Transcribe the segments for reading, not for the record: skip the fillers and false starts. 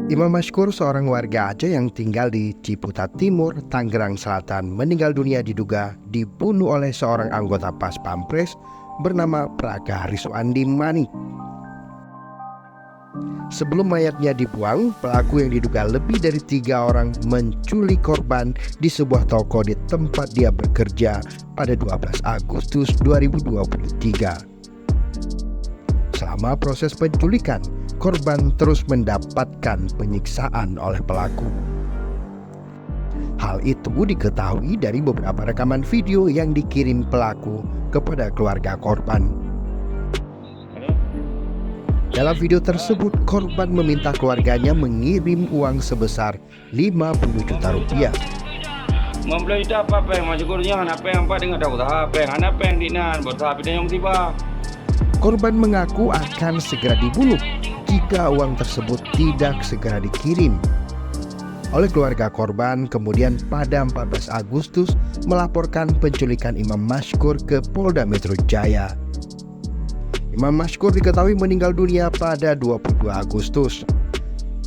Imam Mashkur, seorang warga Aceh yang tinggal di Ciputat Timur, Tangerang Selatan, meninggal dunia diduga dibunuh oleh seorang anggota Pas Pampres bernama Praga Risuandi Manik. Sebelum mayatnya dibuang, pelaku yang diduga lebih dari 3 orang menculik korban di sebuah toko di tempat dia bekerja pada 12 Agustus 2023. Selama proses penculikan, korban terus mendapatkan penyiksaan oleh pelaku. Hal itu diketahui dari beberapa rekaman video yang dikirim pelaku kepada keluarga korban. Dalam video tersebut, korban meminta keluarganya mengirim uang sebesar 50 juta rupiah. Membeli apa yang masih kurnya, apa yang apa dengan tahu apa yang dinan buat tapi yang tiba. Korban mengaku akan segera dibunuh jika uang tersebut tidak segera dikirim. Oleh keluarga korban, kemudian pada 14 Agustus melaporkan penculikan Imam Mashkur ke Polda Metro Jaya. Imam Mashkur diketahui meninggal dunia pada 22 Agustus.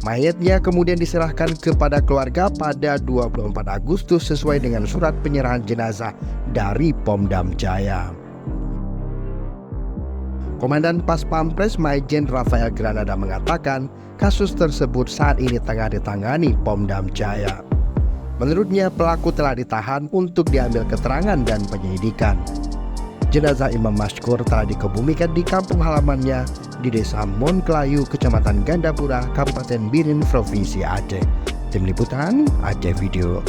Mayatnya kemudian diserahkan kepada keluarga pada 24 Agustus sesuai dengan surat penyerahan jenazah dari Pomdam Jaya. Komandan Pas Pampres Maijen Rafael Granada mengatakan kasus tersebut saat ini tengah ditangani Pomdam Jaya. Menurutnya pelaku telah ditahan untuk diambil keterangan dan penyelidikan. Jenazah Imam Mashkur telah dikebumikan di kampung halamannya di Desa Monkelayu, Kecamatan Gandapura, Kabupaten Biren, Provinsi Aceh. Tim Liputan Aceh Video.